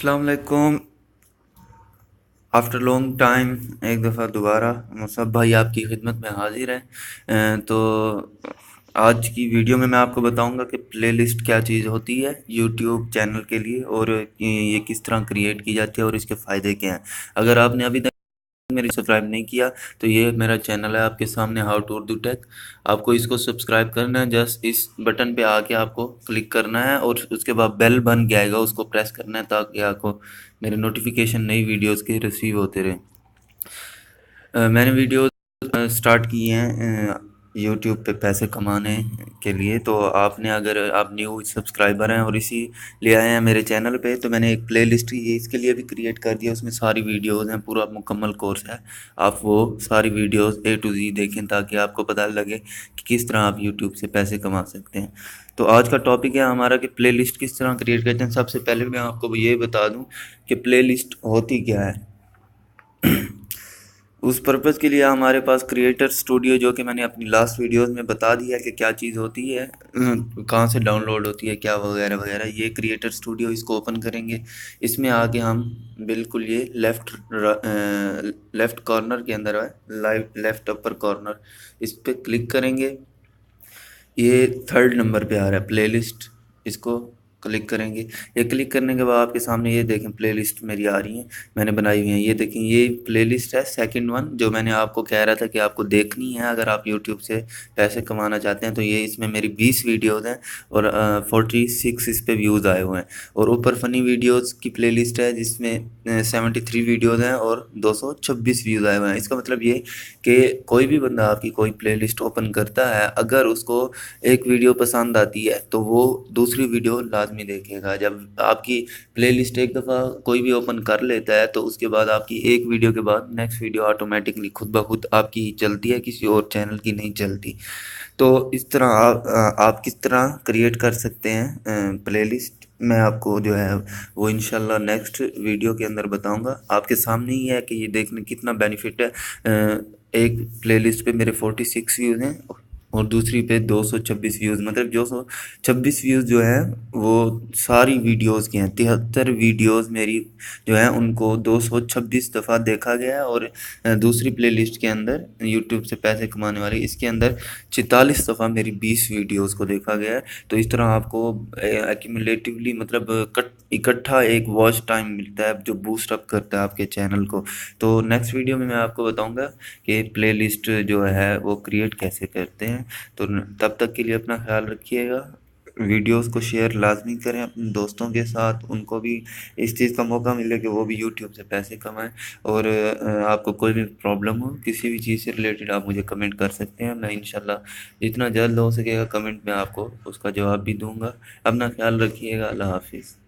अस्सलाम वालेकुम। After long time एक दफ़ा दोबारा मुसब भाई आपकी खिदमत में हाजिर है। तो आज की वीडियो में मैं आपको बताऊंगा कि प्लेलिस्ट क्या चीज़ होती है यूट्यूब चैनल के लिए, और ये किस तरह क्रिएट की जाती है और इसके फ़ायदे क्या हैं। अगर आपने अभी तक मेरी सब्सक्राइब नहीं किया तो ये मेरा चैनल है आपके सामने, हाउ टू उर्दू टेक। आपको इसको सब्सक्राइब करना है, जस्ट इस बटन पे आके आपको क्लिक करना है और उसके बाद बेल बन के आएगा, उसको प्रेस करना है ताकि आपको मेरे नोटिफिकेशन नई वीडियोस के रिसीव होते रहे। मैंने वीडियो स्टार्ट की हैं यूट्यूब पे पैसे कमाने के लिए। तो आपने, अगर आप न्यू सब्सक्राइबर हैं और इसी ले आए हैं मेरे चैनल पे, तो मैंने एक प्लेलिस्ट ही इसके लिए भी क्रिएट कर दिया। उसमें सारी वीडियोस हैं, पूरा मुकम्मल कोर्स है। आप वो सारी वीडियोस ए टू जी देखें ताकि आपको पता लगे कि किस तरह आप यूट्यूब से पैसे कमा सकते हैं। तो आज का टॉपिक है हमारा कि प्लेलिस्ट किस तरह क्रिएट करते हैं। सबसे पहले मैं आपको ये बता दूं कि प्लेलिस्ट होती क्या है। उस पर्पज़ के लिए हमारे पास क्रिएटर स्टूडियो, जो कि मैंने अपनी लास्ट वीडियोस में बता दिया है कि क्या चीज़ होती है, कहाँ से डाउनलोड होती है, क्या वगैरह वगैरह। ये क्रिएटर स्टूडियो, इसको ओपन करेंगे। इसमें आके हम बिल्कुल ये लेफ़्ट कॉर्नर के अंदर है, लेफ़्ट अपर कॉर्नर, इस पर क्लिक करेंगे। ये थर्ड नंबर पे आ रहा है प्लेलिस्ट, इसको क्लिक करेंगे। ये क्लिक करने के बाद आपके सामने ये देखें प्लेलिस्ट मेरी आ रही है, मैंने बनाई हुई है। ये देखें, ये प्लेलिस्ट है सेकंड वन, जो मैंने आपको कह रहा था कि आपको देखनी है अगर आप यूट्यूब से पैसे कमाना चाहते हैं। तो ये इसमें मेरी 20 वीडियोज़ हैं और 46 इस पे व्यूज़ आए हुए हैं। और ऊपर फ़नी वीडियोज़ की प्लेलिस्ट है जिसमें 73 वीडियोज़ हैं और 226 व्यूज़ आए हुए हैं। इसका मतलब ये कि कोई भी बंदा आपकी कोई प्लेलिस्ट ओपन करता है, अगर उसको एक वीडियो पसंद आती है तो वो दूसरी वीडियो लाजमी देखेगा। जब आपकी प्लेलिस्ट एक दफ़ा कोई भी ओपन कर लेता है तो उसके बाद आपकी एक वीडियो के बाद नेक्स्ट वीडियो ऑटोमेटिकली खुद ब खुद आपकी चलती है, किसी और चैनल की नहीं चलती। तो इस तरह आप किस तरह क्रिएट कर सकते हैं प्लेलिस्ट, मैं आपको जो है वो इंशाल्लाह नेक्स्ट वीडियो के अंदर बताऊंगा। आपके सामने ही है कि ये देखने कितना बेनिफिट है। एक प्लेलिस्ट पे मेरे 46 व्यूज़ हैं और दूसरी पे 226 व्यूज़, मतलब 226 व्यूज़ जो हैं वो सारी वीडियोस के हैं। 73 वीडियोस मेरी जो हैं उनको 226 दफ़ा देखा गया है। और दूसरी प्लेलिस्ट के अंदर यूट्यूब से पैसे कमाने वाली, इसके अंदर 44 दफ़ा मेरी 20 वीडियोस को देखा गया है। तो इस तरह आपको एक्यूमुलेटिवली, मतलब इकट्ठा एक वॉच टाइम मिलता है जो बूस्ट अप करता है आपके चैनल को। तो नेक्स्ट वीडियो में मैं आपको बताऊंगा कि प्लेलिस्ट जो है वो क्रिएट कैसे करते हैं। तो तब तक के लिए अपना ख्याल रखिएगा। वीडियोस को शेयर लाजमी करें अपने दोस्तों के साथ, उनको भी इस चीज़ का मौका मिले कि वो भी यूट्यूब से पैसे कमाएं। और आपको कोई भी प्रॉब्लम हो किसी भी चीज़ से रिलेटेड, आप मुझे कमेंट कर सकते हैं। मैं इंशाल्लाह जितना जल्द हो सकेगा कमेंट में आपको उसका जवाब भी दूंगा। अपना ख्याल रखिएगा। अल्लाह हाफिज़।